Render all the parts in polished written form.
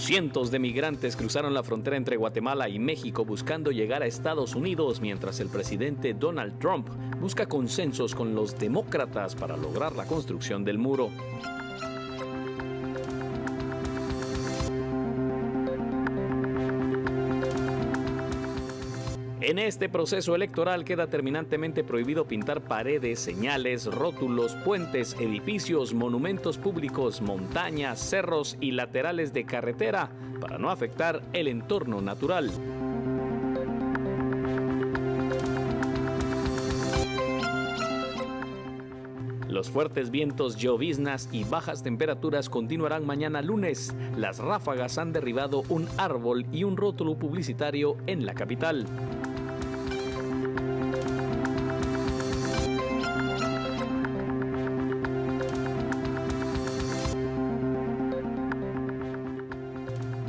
Cientos de migrantes cruzaron la frontera entre Guatemala y México buscando llegar a Estados Unidos, mientras el presidente Donald Trump busca consensos con los demócratas para lograr la construcción del muro. En este proceso electoral queda terminantemente prohibido pintar paredes, señales, rótulos, puentes, edificios, monumentos públicos, montañas, cerros y laterales de carretera para no afectar el entorno natural. Los fuertes vientos, lloviznas y bajas temperaturas continuarán mañana lunes. Las ráfagas han derribado un árbol y un rótulo publicitario en la capital.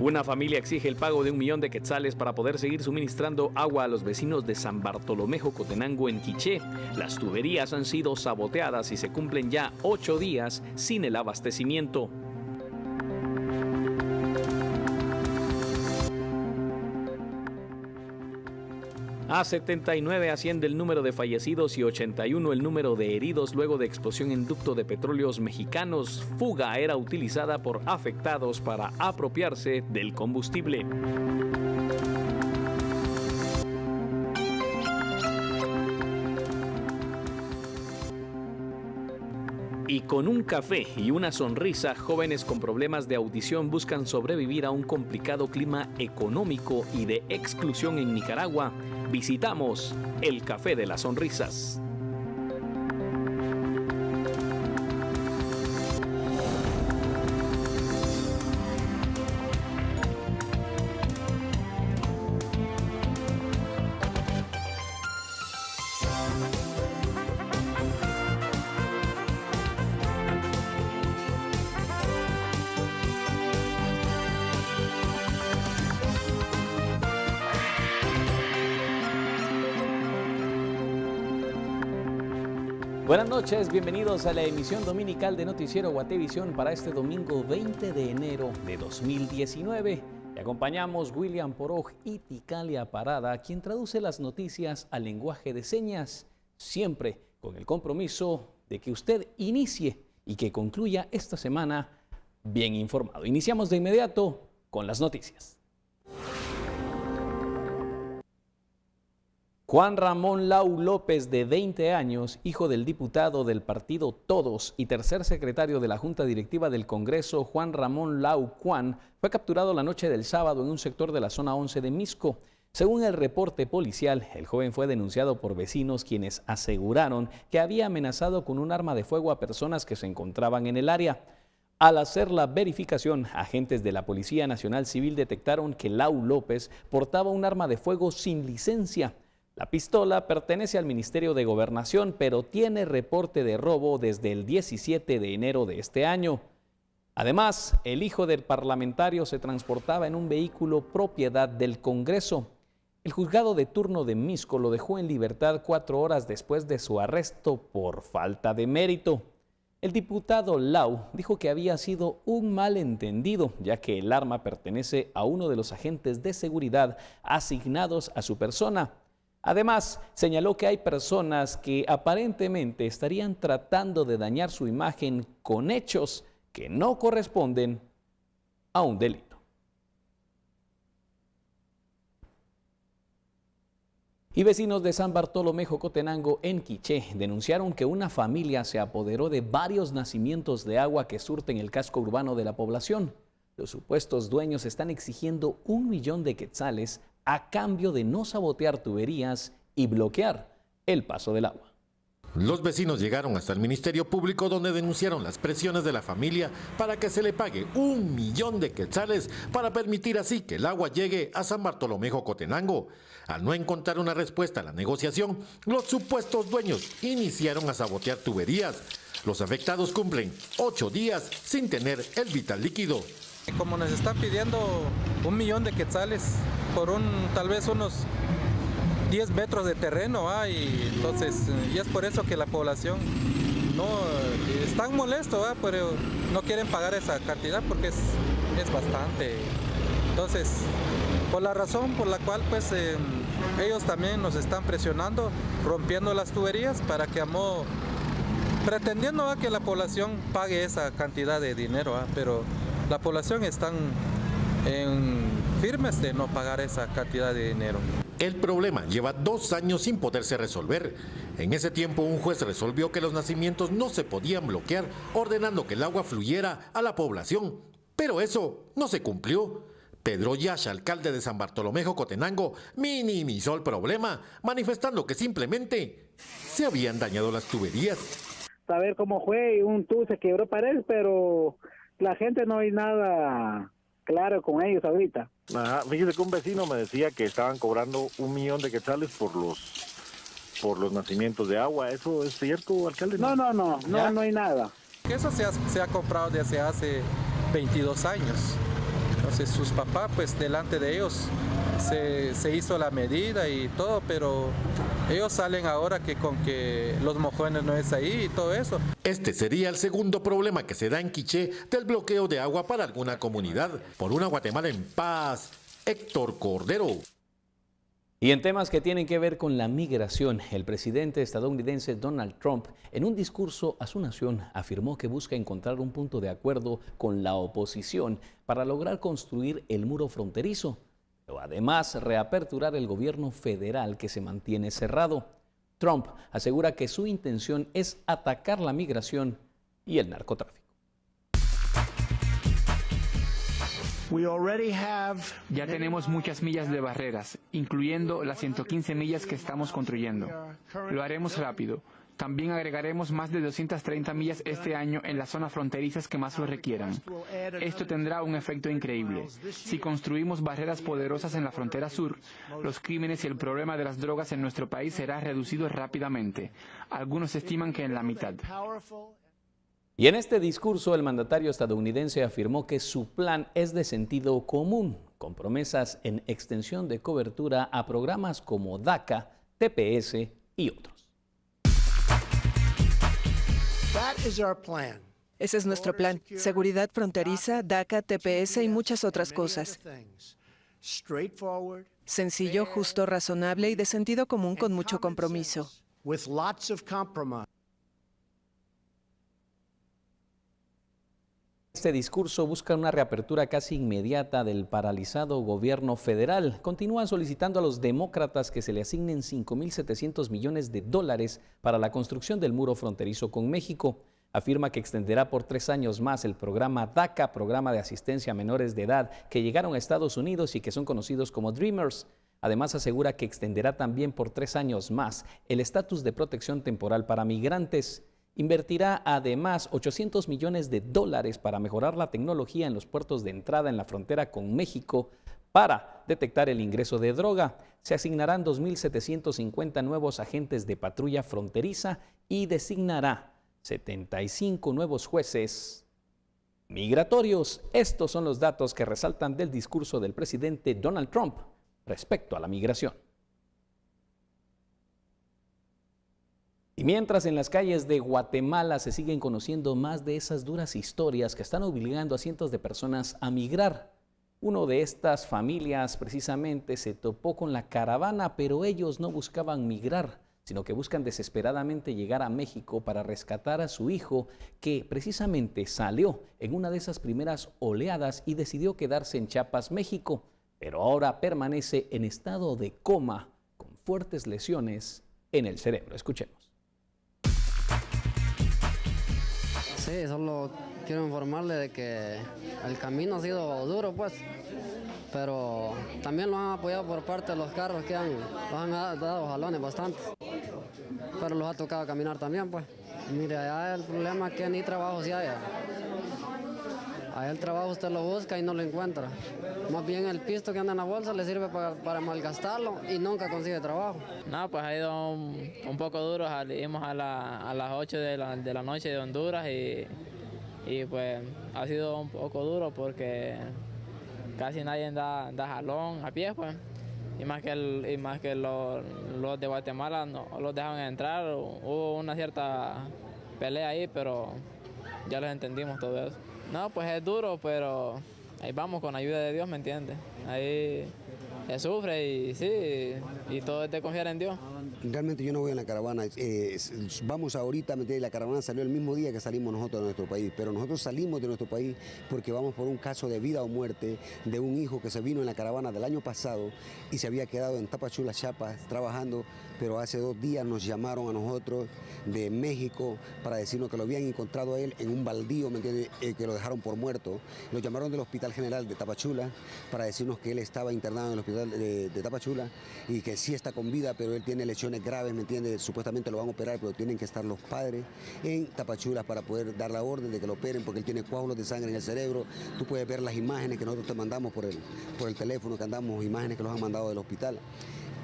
Una familia exige el pago de 1 millón de quetzales para poder seguir suministrando agua a los vecinos de San Bartolomé Jocotenango en Quiché. Las tuberías han sido saboteadas y se cumplen ya 8 días sin el abastecimiento. A 79 asciende el número de fallecidos y 81 el número de heridos luego de explosión en ducto de petróleos mexicanos. Fuga era utilizada por afectados para apropiarse del combustible. Y con un café y una sonrisa, jóvenes con problemas de audición buscan sobrevivir a un complicado clima económico y de exclusión en Nicaragua. Visitamos el Café de las Sonrisas. Buenas noches, bienvenidos a la emisión dominical de Noticiero Guatevisión para este domingo 20 de enero de 2019. Le acompañamos William Poroj y Ticalia Parada, quien traduce las noticias al lenguaje de señas, siempre con el compromiso de que usted inicie y que concluya esta semana bien informado. Iniciamos de inmediato con las noticias. Juan Ramón Lau López, de 20 años, hijo del diputado del partido Todos y tercer secretario de la Junta Directiva del Congreso, Juan Ramón Lau Cuan, fue capturado la noche del sábado en un sector de la zona 11 de Misco. Según el reporte policial, el joven fue denunciado por vecinos quienes aseguraron que había amenazado con un arma de fuego a personas que se encontraban en el área. Al hacer la verificación, agentes de la Policía Nacional Civil detectaron que Lau López portaba un arma de fuego sin licencia. La pistola pertenece al Ministerio de Gobernación, pero tiene reporte de robo desde el 17 de enero de este año. Además, el hijo del parlamentario se transportaba en un vehículo propiedad del Congreso. El juzgado de turno de Misco lo dejó en libertad 4 horas después de su arresto por falta de mérito. El diputado Lau dijo que había sido un malentendido, ya que el arma pertenece a uno de los agentes de seguridad asignados a su persona. Además, señaló que hay personas que aparentemente estarían tratando de dañar su imagen con hechos que no corresponden a un delito. Y vecinos de San Bartolomé Jocotenango en Quiché denunciaron que una familia se apoderó de varios nacimientos de agua que surten el casco urbano de la población. Los supuestos dueños están exigiendo 1 millón de quetzales a cambio de no sabotear tuberías y bloquear el paso del agua. Los vecinos llegaron hasta el Ministerio Público, donde denunciaron las presiones de la familia para que se le pague 1 millón de quetzales para permitir así que el agua llegue a San Bartolomé Jocotenango. Al no encontrar una respuesta a la negociación, los supuestos dueños iniciaron a sabotear tuberías. Los afectados cumplen 8 días sin tener el vital líquido. Como nos están pidiendo 1 millón de quetzales por tal vez unos 10 metros de terreno, y es por eso que la población no están molestos, pero no quieren pagar esa cantidad porque es bastante. Entonces, por la razón por la cual pues ellos también nos están presionando, rompiendo las tuberías para que pretendiendo que la población pague esa cantidad de dinero, pero la población están firmes de no pagar esa cantidad de dinero. El problema lleva 2 años sin poderse resolver. En ese tiempo un juez resolvió que los nacimientos no se podían bloquear, ordenando que el agua fluyera a la población. Pero eso no se cumplió. Pedro Yash, alcalde de San Bartolomé Jocotenango, minimizó el problema, manifestando que simplemente se habían dañado las tuberías. Saber cómo fue, un tubo se quebró pared, pero la gente no hay nada claro con ellos ahorita. Ajá, fíjese que un vecino me decía que estaban cobrando 1 millón de quetzales por los nacimientos de agua. ¿Eso es cierto, alcalde? No hay nada. Eso se ha comprado desde hace 22 años. Entonces sus papás, pues delante de ellos se hizo la medida y todo, pero ellos salen ahora que con que los mojones no es ahí y todo eso. Este sería el segundo problema que se da en Quiché del bloqueo de agua para alguna comunidad. Por una Guatemala en paz, Héctor Cordero. Y en temas que tienen que ver con la migración, el presidente estadounidense Donald Trump, en un discurso a su nación, afirmó que busca encontrar un punto de acuerdo con la oposición para lograr construir el muro fronterizo, pero además reaperturar el gobierno federal que se mantiene cerrado. Trump asegura que su intención es atacar la migración y el narcotráfico. Ya tenemos muchas millas de barreras, incluyendo las 115 millas que estamos construyendo. Lo haremos rápido. También agregaremos más de 230 millas este año en las zonas fronterizas que más lo requieran. Esto tendrá un efecto increíble. Si construimos barreras poderosas en la frontera sur, los crímenes y el problema de las drogas en nuestro país será reducido rápidamente. Algunos estiman que en la mitad. Y en este discurso, el mandatario estadounidense afirmó que su plan es de sentido común, con promesas en extensión de cobertura a programas como DACA, TPS y otros. Ese es nuestro plan. Seguridad fronteriza, DACA, TPS y muchas otras cosas. Sencillo, justo, razonable y de sentido común con mucho compromiso. Este discurso busca una reapertura casi inmediata del paralizado gobierno federal. Continúa solicitando a los demócratas que se le asignen $5.700 millones para la construcción del muro fronterizo con México. Afirma que extenderá por 3 años más el programa DACA, programa de asistencia a menores de edad que llegaron a Estados Unidos y que son conocidos como Dreamers. Además, asegura que extenderá también por 3 años más el estatus de protección temporal para migrantes. Invertirá además $800 millones para mejorar la tecnología en los puertos de entrada en la frontera con México para detectar el ingreso de droga. Se asignarán 2.750 nuevos agentes de patrulla fronteriza y designará 75 nuevos jueces migratorios. Estos son los datos que resaltan del discurso del presidente Donald Trump respecto a la migración. Y mientras en las calles de Guatemala se siguen conociendo más de esas duras historias que están obligando a cientos de personas a migrar. Uno de estas familias precisamente se topó con la caravana, pero ellos no buscaban migrar, sino que buscan desesperadamente llegar a México para rescatar a su hijo, que precisamente salió en una de esas primeras oleadas y decidió quedarse en Chiapas, México, pero ahora permanece en estado de coma con fuertes lesiones en el cerebro. Escuchemos. Sí, solo quiero informarle de que el camino ha sido duro, pues, pero también lo han apoyado por parte de los carros que los han dado jalones bastante, pero los ha tocado caminar también, pues. Mire, allá el problema es que ni trabajo se haya. Allá el trabajo usted lo busca y no lo encuentra. Más bien el pisto que anda en la bolsa le sirve para malgastarlo y nunca consigue trabajo. No, pues ha ido un poco duro. Salimos a las 8 de la noche de Honduras y pues ha sido un poco duro porque casi nadie da jalón a pie, pues. Y más que los de Guatemala no los dejan entrar. Hubo una cierta pelea ahí, pero ya les entendimos todo eso. No, pues es duro, pero ahí vamos con ayuda de Dios, ¿me entiendes? Ahí se sufre y sí, y todo es de confiar en Dios. Realmente yo no voy en la caravana, vamos ahorita, ¿me entiendes? La caravana salió el mismo día que salimos nosotros de nuestro país, pero nosotros salimos de nuestro país porque vamos por un caso de vida o muerte de un hijo que se vino en la caravana del año pasado y se había quedado en Tapachula, Chiapas, trabajando, pero hace 2 días nos llamaron a nosotros de México para decirnos que lo habían encontrado a él en un baldío, ¿me entiendes? Que lo dejaron por muerto. Lo llamaron del Hospital General de Tapachula para decirnos que él estaba internado en el hospital de Tapachula y que sí está con vida, pero él tiene lesiones graves, ¿me entiendes? Supuestamente lo van a operar, pero tienen que estar los padres en Tapachula para poder dar la orden de que lo operen, porque él tiene coágulos de sangre en el cerebro. Tú puedes ver las imágenes que nosotros te mandamos por el teléfono, que andamos, imágenes que los han mandado del hospital.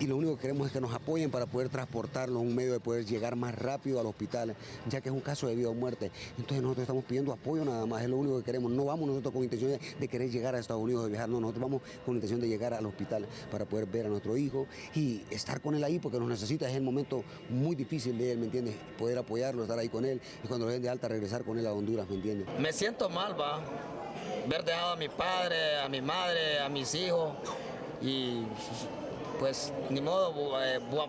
Y lo único que queremos es que nos apoyen para poder transportarlo, un medio de poder llegar más rápido al hospital, ya que es un caso de vida o muerte. Entonces nosotros estamos pidiendo apoyo nada más, es lo único que queremos. No vamos nosotros con intención de querer llegar a Estados Unidos, de viajar, no, nosotros vamos con intención de llegar al hospital para poder ver a nuestro hijo y estar con él ahí, porque nos necesita, es el momento muy difícil de él, ¿me entiendes? Poder apoyarlo, estar ahí con él y cuando lo den de alta regresar con él a Honduras, ¿me entiendes? Me siento mal, va, ver dejado a mi padre, a mi madre, a mis hijos y pues ni modo,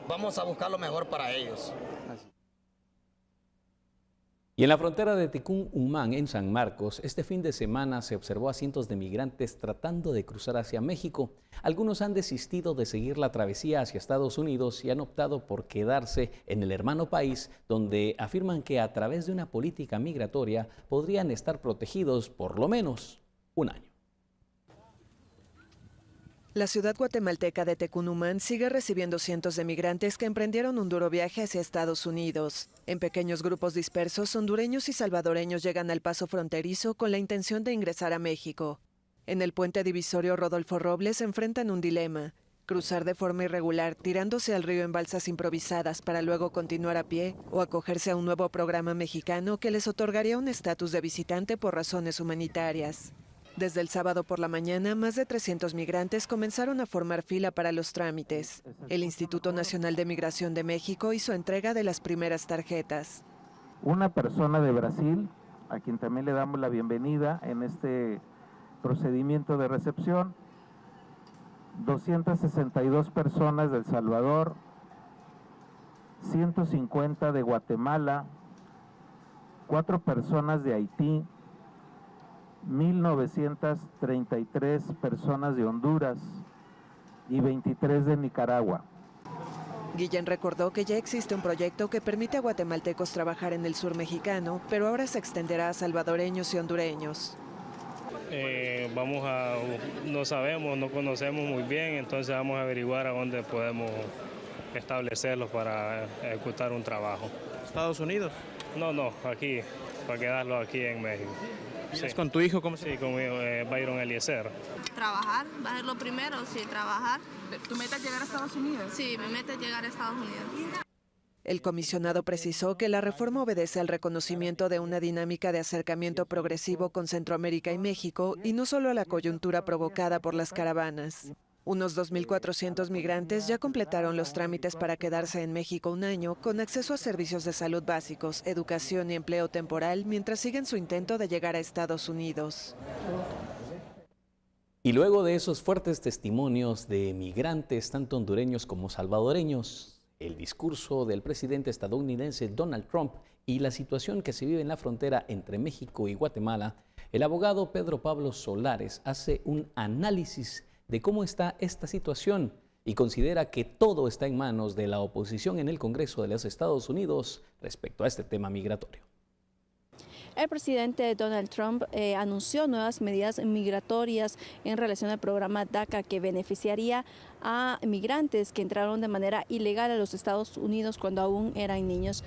vamos a buscar lo mejor para ellos. Y en la frontera de Tecún-Umán, en San Marcos, este fin de semana se observó a cientos de migrantes tratando de cruzar hacia México. Algunos han desistido de seguir la travesía hacia Estados Unidos y han optado por quedarse en el hermano país, donde afirman que a través de una política migratoria podrían estar protegidos por lo menos un año. La ciudad guatemalteca de Tecún-Umán sigue recibiendo cientos de migrantes que emprendieron un duro viaje hacia Estados Unidos. En pequeños grupos dispersos, hondureños y salvadoreños llegan al paso fronterizo con la intención de ingresar a México. En el puente divisorio Rodolfo Robles enfrentan un dilema: cruzar de forma irregular, tirándose al río en balsas improvisadas para luego continuar a pie, o acogerse a un nuevo programa mexicano que les otorgaría un estatus de visitante por razones humanitarias. Desde el sábado por la mañana, más de 300 migrantes comenzaron a formar fila para los trámites. El Instituto Nacional de Migración de México hizo entrega de las primeras tarjetas. Una persona de Brasil, a quien también le damos la bienvenida en este procedimiento de recepción, 262 personas de El Salvador, 150 de Guatemala, 4 personas de Haití, 1,933 personas de Honduras y 23 de Nicaragua. Guillén recordó que ya existe un proyecto que permite a guatemaltecos trabajar en el sur mexicano, pero ahora se extenderá a salvadoreños y hondureños. No sabemos, no conocemos muy bien, entonces vamos a averiguar a dónde podemos establecerlos para ejecutar un trabajo. ¿Estados Unidos? No, aquí, para quedarlo aquí en México. ¿Vienes con tu hijo? ¿Cómo se llama? Sí, conmigo, Byron Eliezer. Trabajar, va a ser lo primero, sí, trabajar. ¿Tu meta es llegar a Estados Unidos? Sí, mi meta es llegar a Estados Unidos. El comisionado precisó que la reforma obedece al reconocimiento de una dinámica de acercamiento progresivo con Centroamérica y México y no solo a la coyuntura provocada por las caravanas. Unos 2.400 migrantes ya completaron los trámites para quedarse en México un año con acceso a servicios de salud básicos, educación y empleo temporal mientras siguen su intento de llegar a Estados Unidos. Y luego de esos fuertes testimonios de migrantes, tanto hondureños como salvadoreños, el discurso del presidente estadounidense Donald Trump y la situación que se vive en la frontera entre México y Guatemala, el abogado Pedro Pablo Solares hace un análisis de cómo está esta situación y considera que todo está en manos de la oposición en el Congreso de los Estados Unidos respecto a este tema migratorio. El presidente Donald Trump anunció nuevas medidas migratorias en relación al programa DACA que beneficiaría a migrantes que entraron de manera ilegal a los Estados Unidos cuando aún eran niños.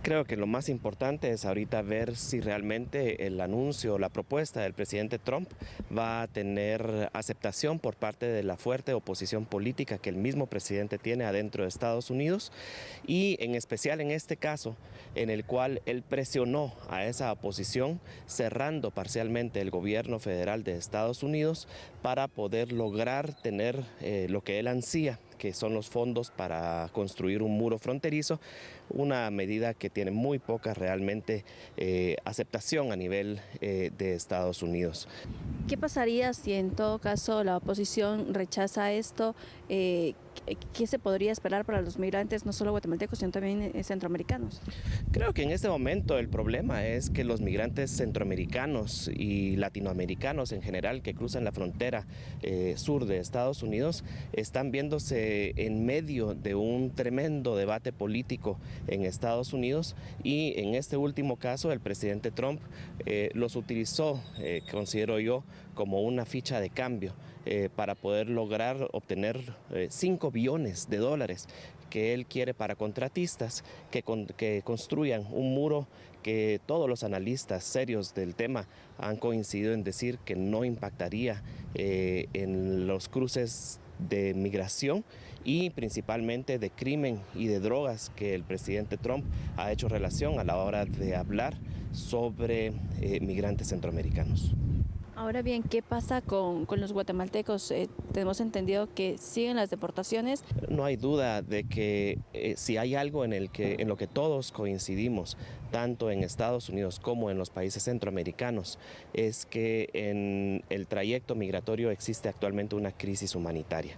Creo que lo más importante es ahorita ver si realmente el anuncio, la propuesta del presidente Trump va a tener aceptación por parte de la fuerte oposición política que el mismo presidente tiene adentro de Estados Unidos y en especial en este caso en el cual él presionó a esa oposición cerrando parcialmente el gobierno federal de Estados Unidos para poder lograr tener lo que él ansía, que son los fondos para construir un muro fronterizo, una medida que tiene muy poca realmente aceptación a nivel de Estados Unidos. ¿Qué pasaría si en todo caso la oposición rechaza esto? ¿Qué se podría esperar para los migrantes, no solo guatemaltecos, sino también centroamericanos? Creo que en este momento el problema es que los migrantes centroamericanos y latinoamericanos en general que cruzan la frontera sur de Estados Unidos están viéndose en medio de un tremendo debate político en Estados Unidos, y en este último caso el presidente Trump los utilizó, considero yo, como una ficha de cambio para poder lograr obtener 5 billones de dólares que él quiere para contratistas que construyan un muro que todos los analistas serios del tema han coincidido en decir que no impactaría en los cruces de migración y principalmente de crimen y de drogas que el presidente Trump ha hecho relación a la hora de hablar sobre migrantes centroamericanos. Ahora bien, ¿qué pasa con los guatemaltecos? Tenemos entendido que siguen las deportaciones. No hay duda de que si hay algo en lo que todos coincidimos, tanto en Estados Unidos como en los países centroamericanos, es que en el trayecto migratorio existe actualmente una crisis humanitaria.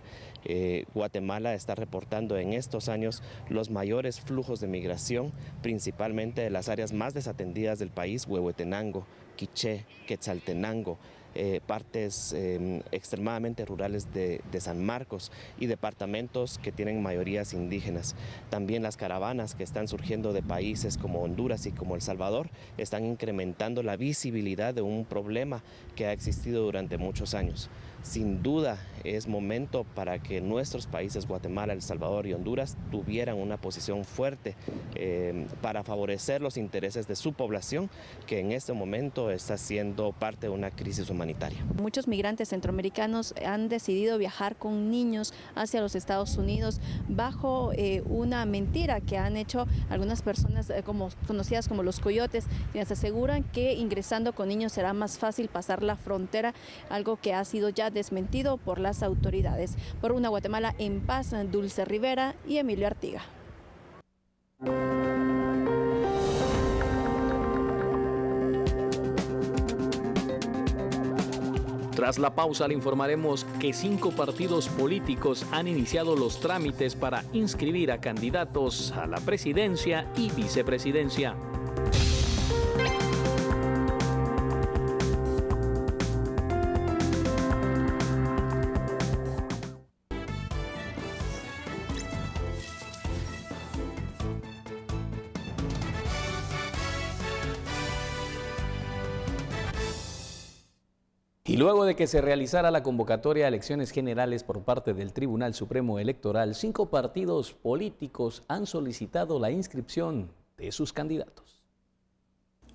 Guatemala está reportando en estos años los mayores flujos de migración, principalmente de las áreas más desatendidas del país, Huehuetenango, Quiché, Quetzaltenango, partes extremadamente rurales de San Marcos y departamentos que tienen mayorías indígenas. También las caravanas que están surgiendo de países como Honduras y como El Salvador están incrementando la visibilidad de un problema que ha existido durante muchos años. Sin duda es momento para que nuestros países, Guatemala, El Salvador y Honduras, tuvieran una posición fuerte para favorecer los intereses de su población, que en este momento está siendo parte de una crisis humanitaria. Muchos migrantes centroamericanos han decidido viajar con niños hacia los Estados Unidos bajo una mentira que han hecho algunas personas conocidas como los coyotes, quienes aseguran que ingresando con niños será más fácil pasar la frontera, algo que ha sido ya desmentido por las autoridades. Por una Guatemala en paz, Dulce Rivera y Emilio Artiga. Tras la pausa le informaremos que 5 partidos políticos han iniciado los trámites para inscribir a candidatos a la presidencia y vicepresidencia. Y luego de que se realizara la convocatoria a elecciones generales por parte del Tribunal Supremo Electoral, 5 partidos políticos han solicitado la inscripción de sus candidatos.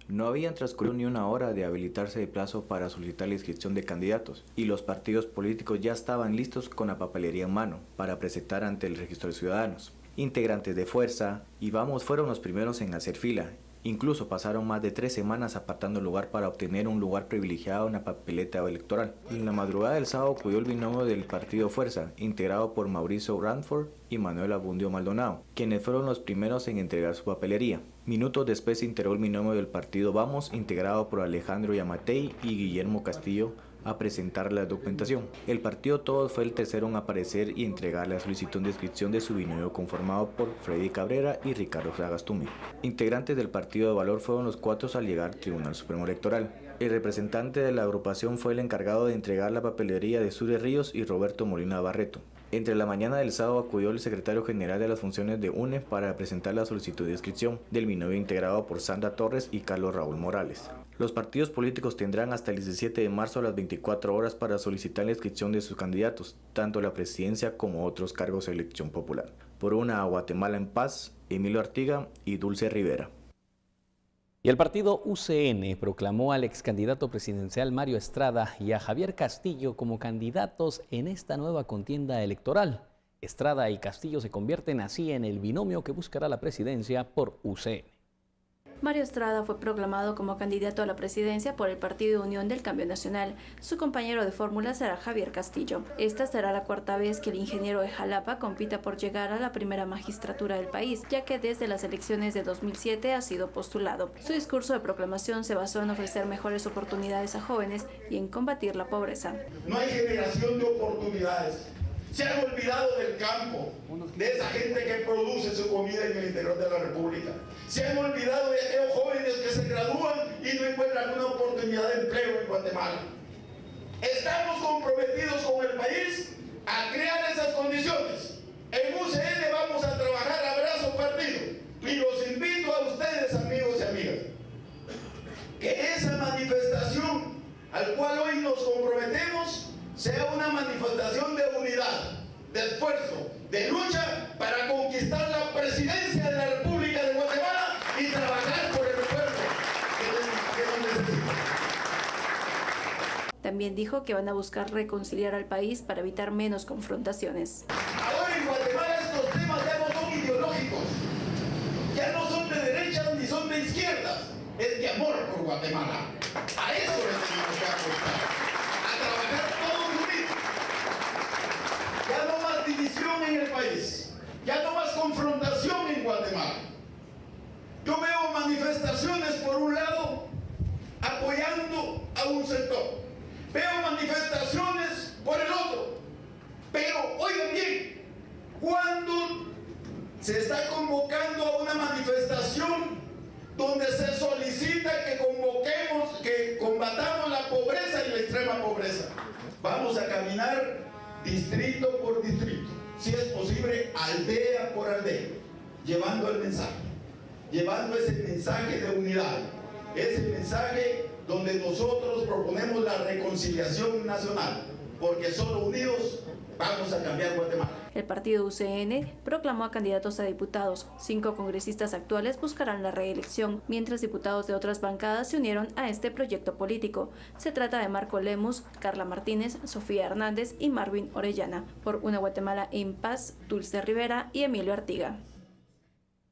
No habían transcurrido ni una hora de habilitarse el plazo para solicitar la inscripción de candidatos y los partidos políticos ya estaban listos con la papelería en mano para presentar ante el Registro de Ciudadanos. Integrantes de Fuerza y Vamos fueron los primeros en hacer fila. Incluso pasaron más de 3 semanas apartando lugar para obtener un lugar privilegiado en la papeleta electoral. En la madrugada del sábado acudió el binomio del partido Fuerza, integrado por Mauricio Ranford y Manuel Abundio Maldonado, quienes fueron los primeros en entregar su papelería. Minutos después se integró el binomio del partido Vamos, integrado por Alejandro Yamatei y Guillermo Castillo, a presentar la documentación. El partido Todos fue el tercero en aparecer y entregar la solicitud de inscripción de su binomio conformado por Freddy Cabrera y Ricardo Sagastume. Integrantes del Partido de Valor fueron los 4 al llegar al Tribunal Supremo Electoral. El representante de la agrupación fue el encargado de entregar la papelería de Sure Ríos y Roberto Molina Barreto. Entre la mañana del sábado acudió el secretario general de las funciones de UNE para presentar la solicitud de inscripción del binomio integrado por Sandra Torres y Carlos Raúl Morales. Los partidos políticos tendrán hasta el 17 de marzo a las 24 horas para solicitar la inscripción de sus candidatos, tanto a la presidencia como otros cargos de elección popular. Por una Guatemala en paz, Emilio Artiga y Dulce Rivera. Y el partido UCN proclamó al ex candidato presidencial Mario Estrada y a Javier Castillo como candidatos en esta nueva contienda electoral. Estrada y Castillo se convierten así en el binomio que buscará la presidencia por UCN. Mario Estrada fue proclamado como candidato a la presidencia por el Partido Unión del Cambio Nacional. Su compañero de fórmula será Javier Castillo. Esta será la cuarta vez que el ingeniero de Jalapa compita por llegar a la primera magistratura del país, ya que desde las elecciones de 2007 ha sido postulado. Su discurso de proclamación se basó en ofrecer mejores oportunidades a jóvenes y en combatir la pobreza. No hay generación de oportunidades. Se han olvidado del campo, de esa gente que produce su comida en el interior de la República. Se han olvidado de aquellos jóvenes que se gradúan y no encuentran una oportunidad de empleo en Guatemala. Estamos comprometidos con el país a crear esas condiciones. En UCN vamos a trabajar a brazo partido y los invito a ustedes, amigos y amigas, que esa manifestación al cual hoy nos comprometemos sea una manifestación de unidad, de esfuerzo, de lucha para conquistar la presidencia de la República de Guatemala y trabajar por el pueblo que nos necesita. También dijo que van a buscar reconciliar al país para evitar menos confrontaciones. Ahora en Guatemala estos temas ya no son ideológicos, ya no son de derechas ni son de izquierdas, es de amor por Guatemala. A eso le tenemos que apostar, a trabajar todos unidos. Ya no más división en el país, ya no más confrontación en Guatemala. Yo veo manifestaciones por un lado apoyando a un sector, veo manifestaciones por el otro, pero oigan bien, cuando se está convocando a una manifestación donde se solicita que combatamos la pobreza y la extrema pobreza, vamos a caminar distrito por distrito, si es posible aldea por aldea, llevando el mensaje, llevando ese mensaje de unidad, ese mensaje donde nosotros proponemos la reconciliación nacional, porque solo unidos vamos a cambiar Guatemala. El partido UCN proclamó a candidatos a diputados. 5 congresistas actuales buscarán la reelección, mientras diputados de otras bancadas se unieron a este proyecto político. Se trata de Marco Lemus, Carla Martínez, Sofía Hernández y Marvin Orellana. Por una Guatemala en paz, Dulce Rivera y Emilio Artiga.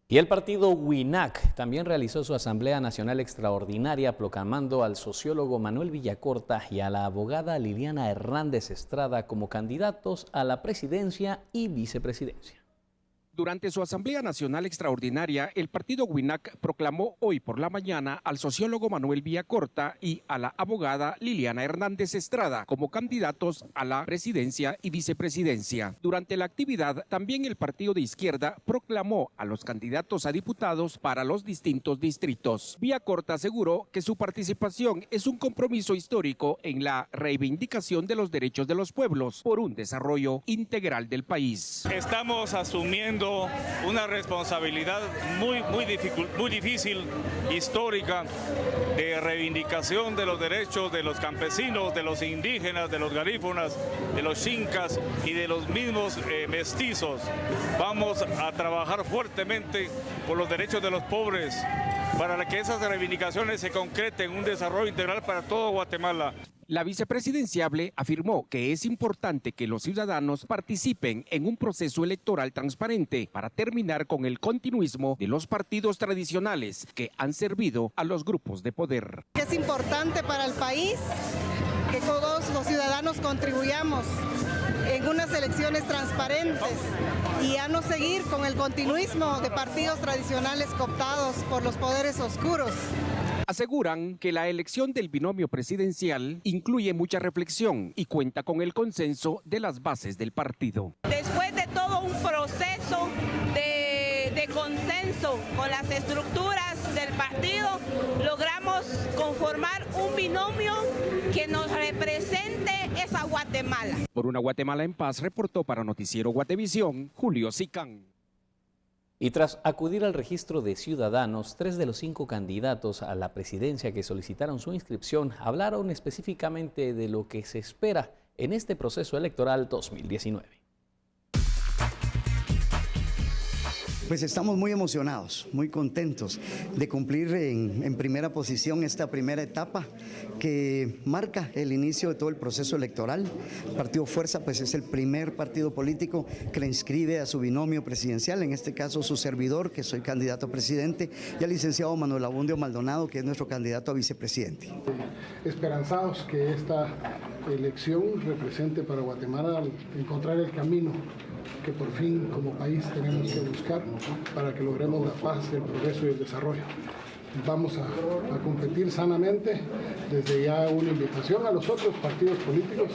Y el partido WINAC también realizó su Asamblea Nacional Extraordinaria proclamando al sociólogo Manuel Villacorta y a la abogada Liliana Hernández Estrada como candidatos a la presidencia y vicepresidencia. Durante su Asamblea Nacional Extraordinaria, el partido WINAC proclamó hoy por la mañana al sociólogo Manuel Villacorta y a la abogada Liliana Hernández Estrada como candidatos a la presidencia y vicepresidencia. Durante la actividad, también el partido de izquierda proclamó a los candidatos a diputados para los distintos distritos. Villacorta aseguró que su participación es un compromiso histórico en la reivindicación de los derechos de los pueblos por un desarrollo integral del país. Estamos asumiendo una responsabilidad muy difícil, histórica, de reivindicación de los derechos de los campesinos, de los indígenas, de los garífunas, de los chincas y de los mismos mestizos. Vamos a trabajar fuertemente por los derechos de los pobres, para que esas reivindicaciones se concreten en un desarrollo integral para todo Guatemala. La vicepresidenciable afirmó que es importante que los ciudadanos participen en un proceso electoral transparente para terminar con el continuismo de los partidos tradicionales que han servido a los grupos de poder. Es importante para el país que todos los ciudadanos contribuyamos en unas elecciones transparentes y a no seguir con el continuismo de partidos tradicionales cooptados por los poderes oscuros. Aseguran que la elección del binomio presidencial incluye mucha reflexión y cuenta con el consenso de las bases del partido. Después de todo un proceso de consenso con las estructuras del partido, logramos conformar un binomio que nos represente esa Guatemala. Por una Guatemala en paz, reportó para Noticiero Guatevisión, Julio Sicán. Y tras acudir al registro de ciudadanos, 3 de los 5 candidatos a la presidencia que solicitaron su inscripción hablaron específicamente de lo que se espera en este proceso electoral 2019. Pues estamos muy emocionados, muy contentos de cumplir en primera posición esta primera etapa que marca el inicio de todo el proceso electoral. El Partido Fuerza pues es el primer partido político que le inscribe a su binomio presidencial, en este caso su servidor, que soy candidato a presidente, y al licenciado Manuel Abundio Maldonado, que es nuestro candidato a vicepresidente. Esperanzados que esta elección represente para Guatemala encontrar el camino que por fin como país tenemos que buscar para que logremos la paz, el progreso y el desarrollo. Vamos a competir sanamente, desde ya una invitación a los otros partidos políticos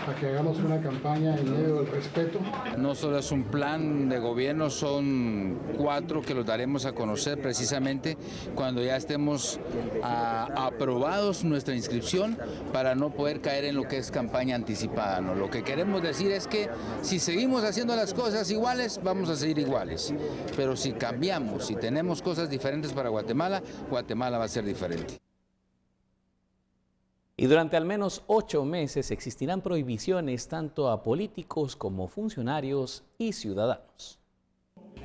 a que hagamos una campaña en medio del respeto. No solo es un plan de gobierno, son 4 que los daremos a conocer precisamente cuando ya estemos aprobados nuestra inscripción, para no poder caer en lo que es campaña anticipada, ¿no? Lo que queremos decir es que si seguimos haciendo las cosas iguales, vamos a seguir iguales, pero si cambiamos, si tenemos cosas diferentes para Guatemala, Guatemala va a ser diferente. Y durante al menos 8 meses existirán prohibiciones tanto a políticos como funcionarios y ciudadanos.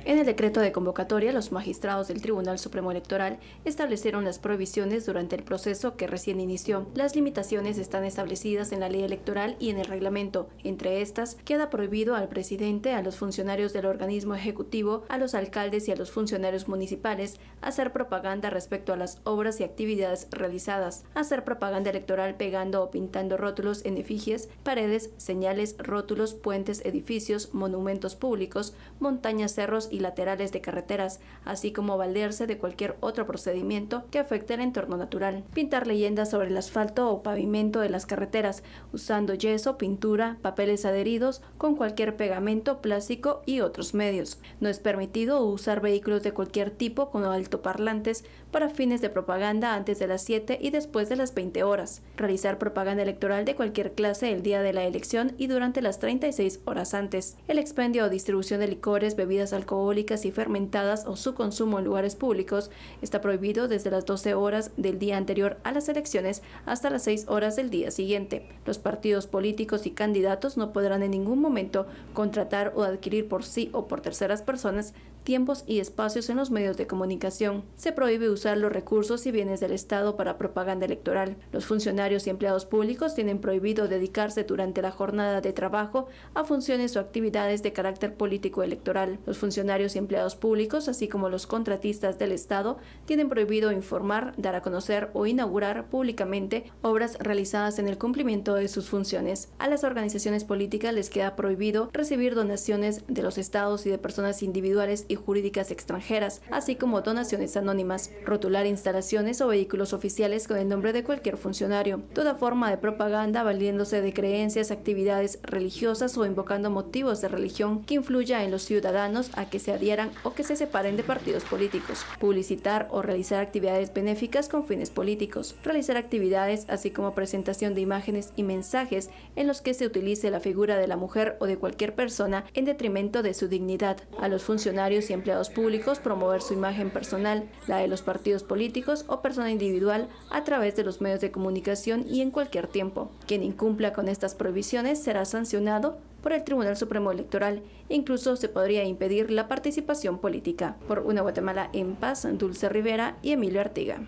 En el decreto de convocatoria, los magistrados del Tribunal Supremo Electoral establecieron las prohibiciones durante el proceso que recién inició. Las limitaciones están establecidas en la ley electoral y en el reglamento. Entre estas, queda prohibido al presidente, a los funcionarios del organismo ejecutivo, a los alcaldes y a los funcionarios municipales hacer propaganda respecto a las obras y actividades realizadas, hacer propaganda electoral pegando o pintando rótulos en efigies, paredes, señales, rótulos, puentes, edificios, monumentos públicos, montañas, cerros y laterales de carreteras, así como valerse de cualquier otro procedimiento que afecte el entorno natural. Pintar leyendas sobre el asfalto o pavimento de las carreteras, usando yeso, pintura, papeles adheridos con cualquier pegamento, plástico y otros medios. No es permitido usar vehículos de cualquier tipo con altoparlantes para fines de propaganda antes de las 7 y después de las 20 horas. Realizar propaganda electoral de cualquier clase el día de la elección y durante las 36 horas antes. El expendio o distribución de licores, bebidas alcohólicas y fermentadas o su consumo en lugares públicos está prohibido desde las 12 horas del día anterior a las elecciones hasta las 6 horas del día siguiente. Los partidos políticos y candidatos no podrán en ningún momento contratar o adquirir por sí o por terceras personas tiempos y espacios en los medios de comunicación. Se prohíbe usar los recursos y bienes del Estado para propaganda electoral. Los funcionarios y empleados públicos tienen prohibido dedicarse durante la jornada de trabajo a funciones o actividades de carácter político electoral. Los funcionarios y empleados públicos, así como los contratistas del Estado, tienen prohibido informar, dar a conocer o inaugurar públicamente obras realizadas en el cumplimiento de sus funciones. A las organizaciones políticas les queda prohibido recibir donaciones de los estados y de personas individuales y jurídicas extranjeras, así como donaciones anónimas, rotular instalaciones o vehículos oficiales con el nombre de cualquier funcionario, toda forma de propaganda valiéndose de creencias, actividades religiosas o invocando motivos de religión que influya en los ciudadanos a que se adhieran o que se separen de partidos políticos, publicitar o realizar actividades benéficas con fines políticos, realizar actividades así como presentación de imágenes y mensajes en los que se utilice la figura de la mujer o de cualquier persona en detrimento de su dignidad. A los funcionarios y empleados públicos promover su imagen personal, la de los partidos políticos o persona individual a través de los medios de comunicación y en cualquier tiempo. Quien incumpla con estas prohibiciones será sancionado por el Tribunal Supremo Electoral. Incluso se podría impedir la participación política. Por una Guatemala en paz, Dulce Rivera y Emilio Artiga.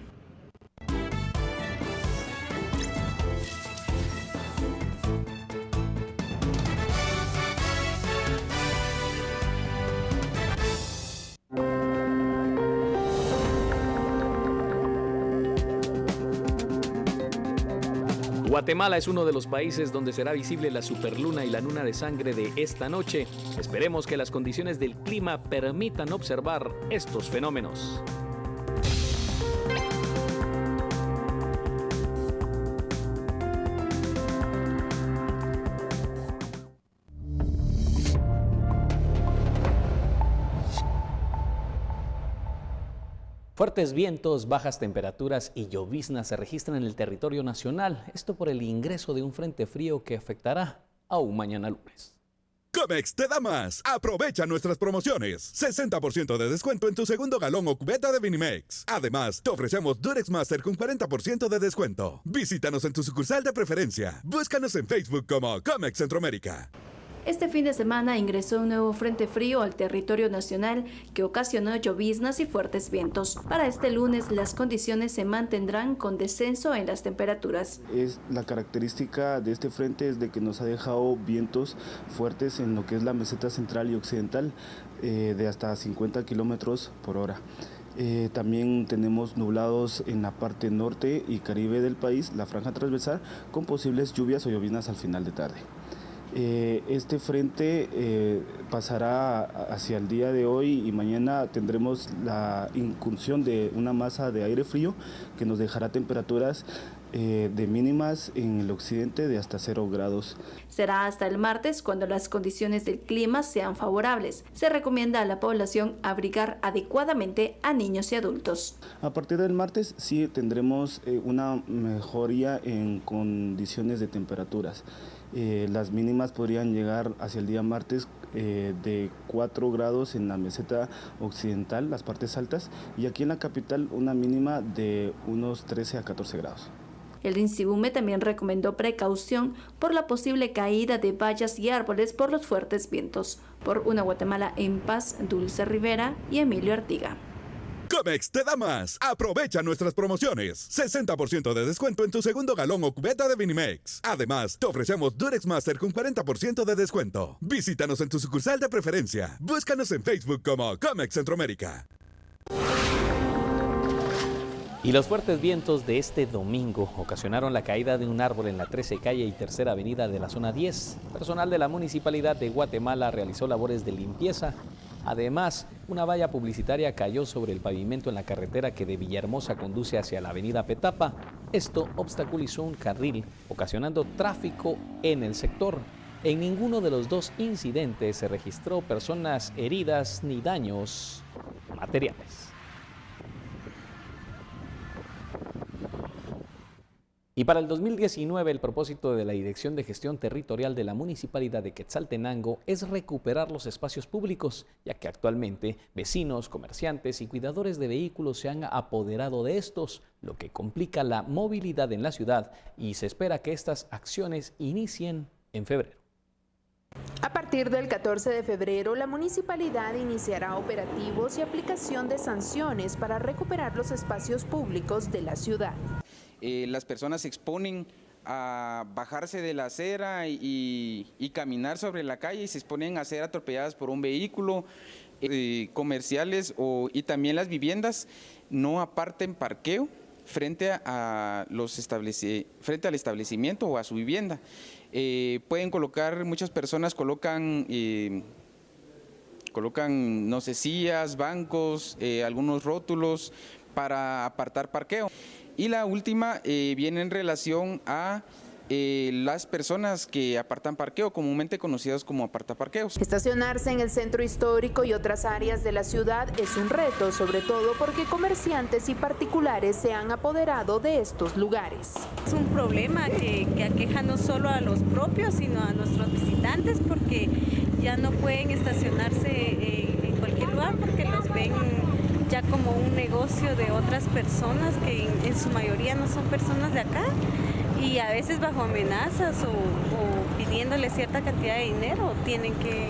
Guatemala es uno de los países donde será visible la superluna y la luna de sangre de esta noche. Esperemos que las condiciones del clima permitan observar estos fenómenos. Fuertes vientos, bajas temperaturas y lloviznas se registran en el territorio nacional. Esto por el ingreso de un frente frío que afectará aún mañana lunes. Comex te da más. Aprovecha nuestras promociones. 60% de descuento en tu segundo galón o cubeta de Vinimex. Además, te ofrecemos Durex Master con 40% de descuento. Visítanos en tu sucursal de preferencia. Búscanos en Facebook como Comex Centroamérica. Este fin de semana ingresó un nuevo frente frío al territorio nacional que ocasionó lloviznas y fuertes vientos. Para este lunes las condiciones se mantendrán con descenso en las temperaturas. La característica de este frente es de que nos ha dejado vientos fuertes en lo que es la meseta central y occidental de hasta 50 kilómetros por hora. También tenemos nublados en la parte norte y caribe del país, la franja transversal, con posibles lluvias o lloviznas al final de tarde. Este frente pasará hacia el día de hoy y mañana tendremos la incursión de una masa de aire frío que nos dejará temperaturas de mínimas en el occidente de hasta 0 grados. Será hasta el martes cuando las condiciones del clima sean favorables. Se recomienda a la población abrigar adecuadamente a niños y adultos. A partir del martes sí tendremos una mejoría en condiciones de temperaturas. Las mínimas podrían llegar hacia el día martes de 4 grados en la meseta occidental, las partes altas, y aquí en la capital una mínima de unos 13 a 14 grados. El INSIBUME también recomendó precaución por la posible caída de vallas y árboles por los fuertes vientos. Por una Guatemala en paz, Dulce Rivera y Emilio Artiga. Comex te da más. Aprovecha nuestras promociones. 60% de descuento en tu segundo galón o cubeta de Vinimex. Además, te ofrecemos Durex Master con 40% de descuento. Visítanos en tu sucursal de preferencia. Búscanos en Facebook como Comex Centroamérica. Y los fuertes vientos de este domingo ocasionaron la caída de un árbol en la 13 calle y Tercera Avenida de la zona 10. Personal de la Municipalidad de Guatemala realizó labores de limpieza. Además, una valla publicitaria cayó sobre el pavimento en la carretera que de Villahermosa conduce hacia la avenida Petapa. Esto obstaculizó un carril, ocasionando tráfico en el sector. En ninguno de los dos incidentes se registró personas heridas ni daños materiales. Y para el 2019, el propósito de la Dirección de Gestión Territorial de la Municipalidad de Quetzaltenango es recuperar los espacios públicos, ya que actualmente vecinos, comerciantes y cuidadores de vehículos se han apoderado de estos, lo que complica la movilidad en la ciudad, y se espera que estas acciones inicien en febrero. A partir del 14 de febrero, la municipalidad iniciará operativos y aplicación de sanciones para recuperar los espacios públicos de la ciudad. Las personas se exponen a bajarse de la acera y caminar sobre la calle y se exponen a ser atropelladas por un vehículo, comerciales y también las viviendas no aparten parqueo frente al establecimiento o a su vivienda. Pueden colocar, muchas personas colocan no sé, sillas, bancos, algunos rótulos para apartar parqueo. Y la última viene en relación a las personas que apartan parqueo, comúnmente conocidos como apartaparqueos. Estacionarse en el centro histórico y otras áreas de la ciudad es un reto, sobre todo porque comerciantes y particulares se han apoderado de estos lugares. Es un problema que aqueja no solo a los propios, sino a nuestros visitantes, porque ya no pueden estacionarse en cualquier lugar porque los ven ya como un negocio de otras personas que en su mayoría no son personas de acá, y a veces bajo amenazas o pidiéndole cierta cantidad de dinero tienen que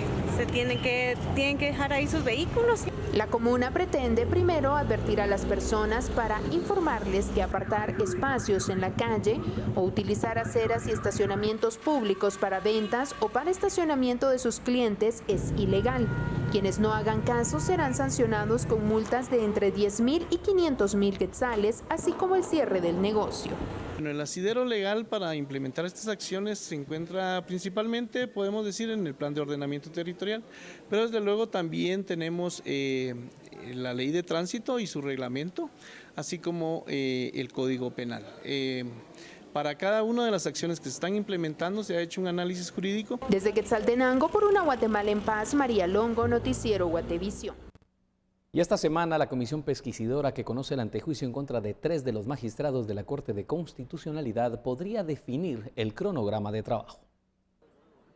dejar ahí sus vehículos. La comuna pretende primero advertir a las personas para informarles que apartar espacios en la calle o utilizar aceras y estacionamientos públicos para ventas o para estacionamiento de sus clientes es ilegal. Quienes no hagan caso serán sancionados con multas de entre 10.000 y 500.000 quetzales, así como el cierre del negocio. Bueno, el asidero legal para implementar estas acciones se encuentra principalmente, podemos decir, en el plan de ordenamiento territorial, pero desde luego también tenemos la ley de tránsito y su reglamento, así como el código penal. Para cada una de las acciones que se están implementando se ha hecho un análisis jurídico. Desde Quetzaltenango, por una Guatemala en paz, María Longo, Noticiero Guatevisión. Y esta semana la Comisión Pesquisidora, que conoce el antejuicio en contra de 3 de los magistrados de la Corte de Constitucionalidad, podría definir el cronograma de trabajo.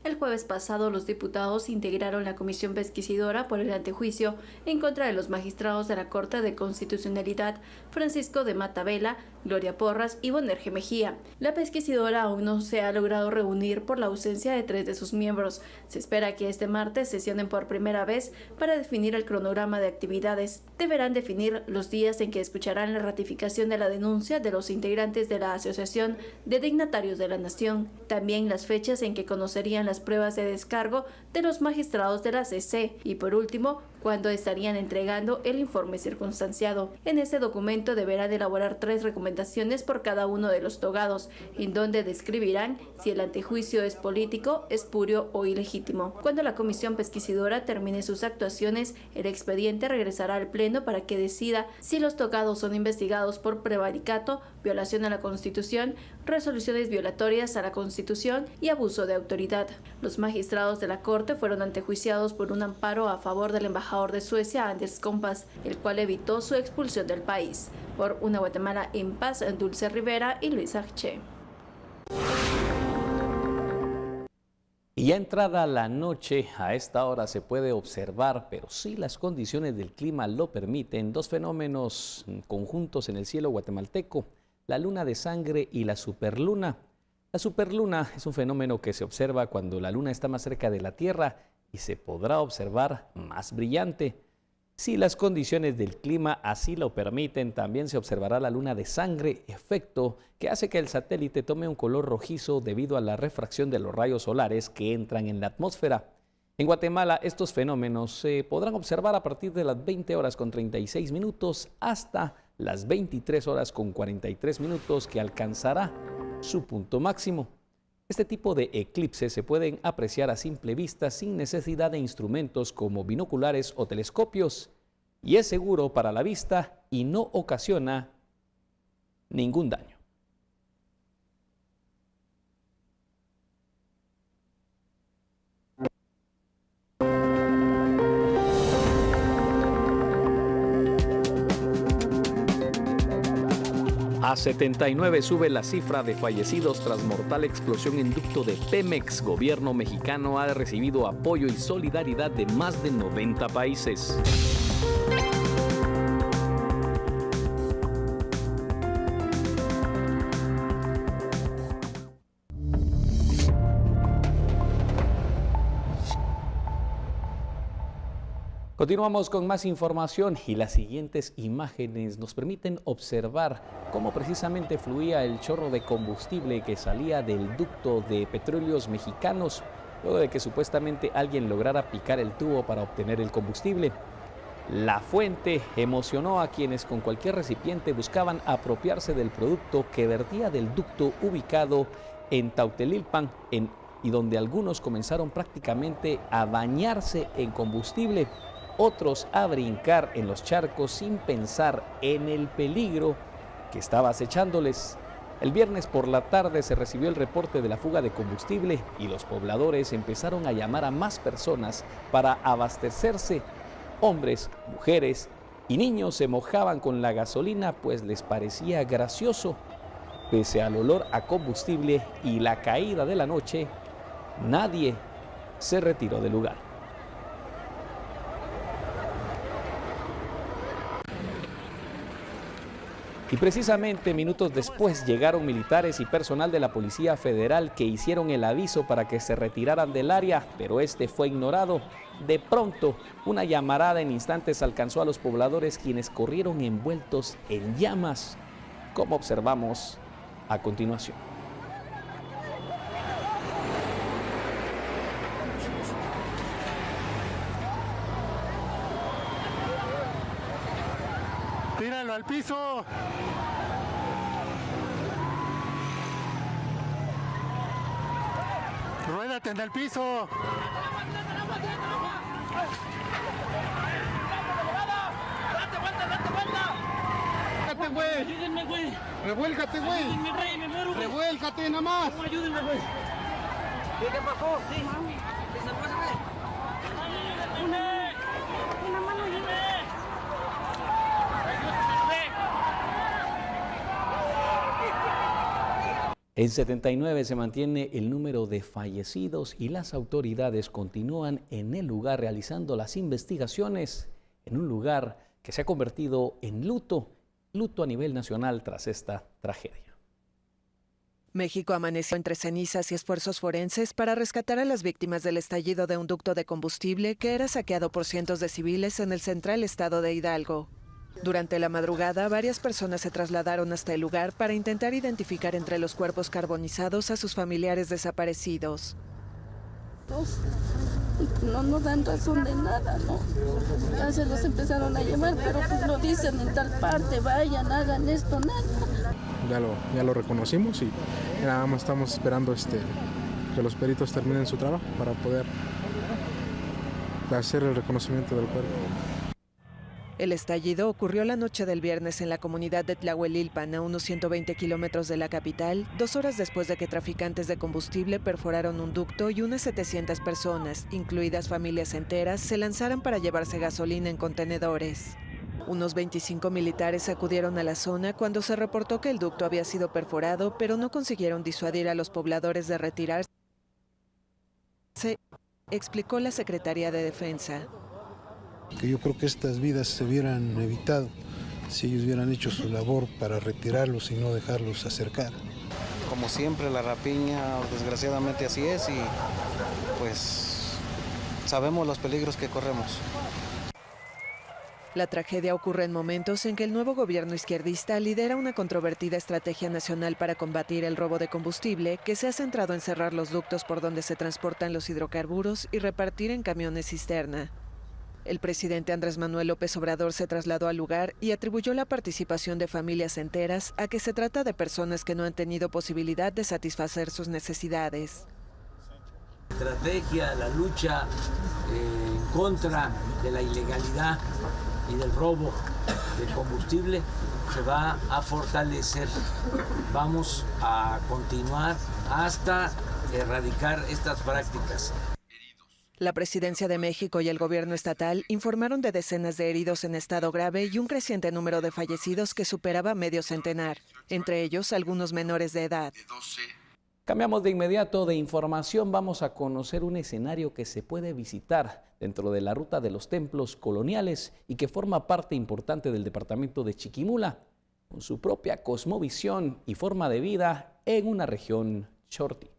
El jueves pasado, los diputados integraron la comisión pesquisidora por el antejuicio en contra de los magistrados de la Corte de Constitucionalidad, Francisco de Matavela, Gloria Porras y Bonerge Mejía. La pesquisidora aún no se ha logrado reunir por la ausencia de 3 de sus miembros. Se espera que este martes sesionen por primera vez para definir el cronograma de actividades. Deberán definir los días en que escucharán la ratificación de la denuncia de los integrantes de la Asociación de Dignatarios de la Nación. También las fechas en que conocerían las pruebas de descargo de los magistrados de la CC y, por último, cuándo estarían entregando el informe circunstanciado. En este documento deberán elaborar 3 recomendaciones por cada uno de los togados, en donde describirán si el antejuicio es político, espurio o ilegítimo. Cuando la comisión pesquisidora termine sus actuaciones, el expediente regresará al Pleno para que decida si los togados son investigados por prevaricato, violación a la Constitución, resoluciones violatorias a la Constitución y abuso de autoridad. Los magistrados de la Corte fueron antejuiciados por un amparo a favor del embajador de Suecia, Anders Kompas, el cual evitó su expulsión del país. Por una Guatemala en paz, Dulce Rivera y Luis Arche. Y ya entrada la noche, a esta hora se puede observar, pero si las condiciones del clima lo permiten, 2 fenómenos conjuntos en el cielo guatemalteco: la luna de sangre y la superluna. La superluna es un fenómeno que se observa cuando la luna está más cerca de la Tierra y se podrá observar más brillante. Si las condiciones del clima así lo permiten, también se observará la luna de sangre, efecto que hace que el satélite tome un color rojizo debido a la refracción de los rayos solares que entran en la atmósfera. En Guatemala, estos fenómenos se podrán observar a partir de las 20 horas con 36 minutos hasta las 23 horas con 43 minutos, que alcanzará su punto máximo. Este tipo de eclipses se pueden apreciar a simple vista sin necesidad de instrumentos como binoculares o telescopios, y es seguro para la vista y no ocasiona ningún daño. A 79 sube la cifra de fallecidos tras mortal explosión en ducto de Pemex. Gobierno mexicano ha recibido apoyo y solidaridad de más de 90 países. Continuamos con más información y las siguientes imágenes nos permiten observar cómo precisamente fluía el chorro de combustible que salía del ducto de Petróleos Mexicanos, luego de que supuestamente alguien lograra picar el tubo para obtener el combustible. La fuente emocionó a quienes con cualquier recipiente buscaban apropiarse del producto que vertía del ducto ubicado en Tautelilpan, y donde algunos comenzaron prácticamente a bañarse en combustible, otros a brincar en los charcos sin pensar en el peligro que estaba acechándoles. El viernes por la tarde se recibió el reporte de la fuga de combustible y los pobladores empezaron a llamar a más personas para abastecerse. Hombres, mujeres y niños se mojaban con la gasolina, pues les parecía gracioso. Pese al olor a combustible y la caída de la noche, nadie se retiró del lugar. Y precisamente minutos después llegaron militares y personal de la Policía Federal que hicieron el aviso para que se retiraran del área, pero este fue ignorado. De pronto, una llamarada en instantes alcanzó a los pobladores, quienes corrieron envueltos en llamas, como observamos a continuación. ¡Tíralo al piso! ¡Ruédate en el piso! ¡Date vuelta! Güey! ¡Ayúdenme, güey! ¡Revuélcate, güey! ¡Ayúdenme, rey! ¡Me muero, güey! ¡Revuélcate nada más! ¡Ayúdenme, güey! ¿Qué pasó? Sí, mami. Una mano, ayúdame. En 79 se mantiene el número de fallecidos y las autoridades continúan en el lugar realizando las investigaciones en un lugar que se ha convertido en luto a nivel nacional tras esta tragedia. México amaneció entre cenizas y esfuerzos forenses para rescatar a las víctimas del estallido de un ducto de combustible que era saqueado por cientos de civiles en el central estado de Hidalgo. Durante la madrugada, varias personas se trasladaron hasta el lugar para intentar identificar entre los cuerpos carbonizados a sus familiares desaparecidos. No nos dan razón de nada, ¿no? Ya se los empezaron a llevar, pero pues lo dicen en tal parte, vayan, hagan esto, nada. Ya lo reconocimos y nada más estamos esperando que los peritos terminen su trabajo para poder hacer el reconocimiento del cuerpo. El estallido ocurrió la noche del viernes en la comunidad de Tlahuelilpan, a unos 120 kilómetros de la capital, 2 horas después de que traficantes de combustible perforaron un ducto y unas 700 personas, incluidas familias enteras, se lanzaran para llevarse gasolina en contenedores. Unos 25 militares acudieron a la zona cuando se reportó que el ducto había sido perforado, pero no consiguieron disuadir a los pobladores de retirarse, explicó la Secretaría de Defensa. Que yo creo que estas vidas se hubieran evitado si ellos hubieran hecho su labor para retirarlos y no dejarlos acercar. Como siempre, la rapiña, desgraciadamente así es, y pues sabemos los peligros que corremos. La tragedia ocurre en momentos en que el nuevo gobierno izquierdista lidera una controvertida estrategia nacional para combatir el robo de combustible que se ha centrado en cerrar los ductos por donde se transportan los hidrocarburos y repartir en camiones cisterna. El presidente Andrés Manuel López Obrador se trasladó al lugar y atribuyó la participación de familias enteras a que se trata de personas que no han tenido posibilidad de satisfacer sus necesidades. La estrategia, la lucha en contra de la ilegalidad y del robo de combustible se va a fortalecer. Vamos a continuar hasta erradicar estas prácticas. La Presidencia de México y el gobierno estatal informaron de decenas de heridos en estado grave y un creciente número de fallecidos que superaba medio centenar, entre ellos algunos menores de edad. Cambiamos de inmediato de información, vamos a conocer un escenario que se puede visitar dentro de la ruta de los templos coloniales y que forma parte importante del departamento de Chiquimula, con su propia cosmovisión y forma de vida en una región chortí.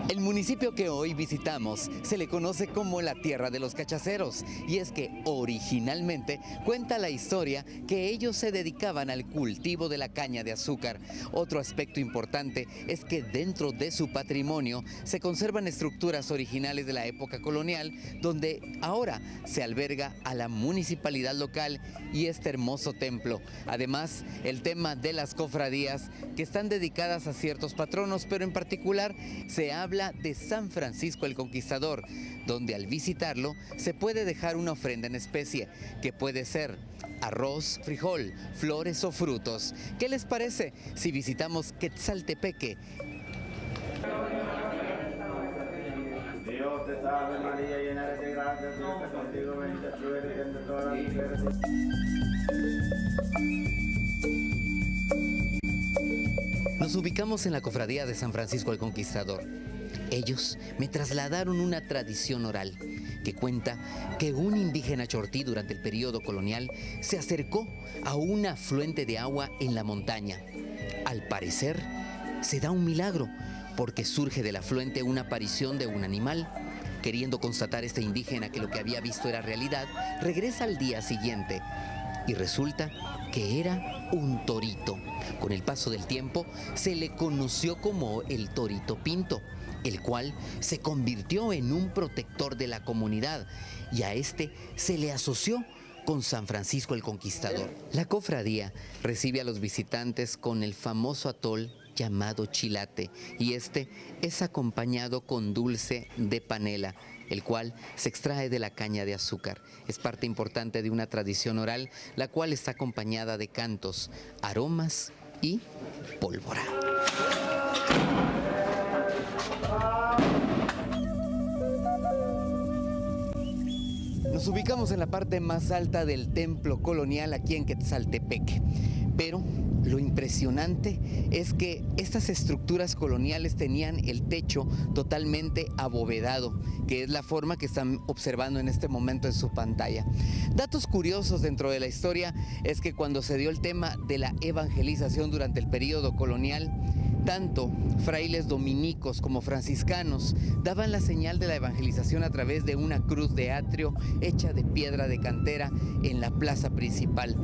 El municipio que hoy visitamos se le conoce como la Tierra de los Cachaceros, y es que originalmente cuenta la historia que ellos se dedicaban al cultivo de la caña de azúcar. Otro aspecto importante es que dentro de su patrimonio se conservan estructuras originales de la época colonial, donde ahora se alberga a la municipalidad local y este hermoso templo. Además, el tema de las cofradías que están dedicadas a ciertos patronos, pero en particular se habla de San Francisco el Conquistador, donde al visitarlo se puede dejar una ofrenda en especie, que puede ser arroz, frijol, flores o frutos. ¿Qué les parece si visitamos Quetzaltepeque? Dios te salve María, llena eres de gracia, Dios está contigo, bendita tú eres entre todas las mujeres. Nos ubicamos en la cofradía de San Francisco el Conquistador. Ellos me trasladaron una tradición oral que cuenta que un indígena chortí durante el periodo colonial se acercó a un afluente de agua en la montaña. Al parecer, se da un milagro porque surge del afluente una aparición de un animal. Queriendo constatar este indígena que lo que había visto era realidad, regresa al día siguiente y resulta que era un torito. Con el paso del tiempo se le conoció como el Torito Pinto, el cual se convirtió en un protector de la comunidad y a este se le asoció con San Francisco el Conquistador. La cofradía recibe a los visitantes con el famoso atol llamado chilate, y este es acompañado con dulce de panela, el cual se extrae de la caña de azúcar. Es parte importante de una tradición oral, la cual está acompañada de cantos, aromas y pólvora. Nos ubicamos en la parte más alta del templo colonial aquí en Quetzaltepec, pero lo impresionante es que estas estructuras coloniales tenían el techo totalmente abovedado, que es la forma que están observando en este momento en su pantalla. Datos curiosos dentro de la historia es que cuando se dio el tema de la evangelización durante el periodo colonial, tanto frailes dominicos como franciscanos daban la señal de la evangelización a través de una cruz de atrio hecha de piedra de cantera en la plaza principal.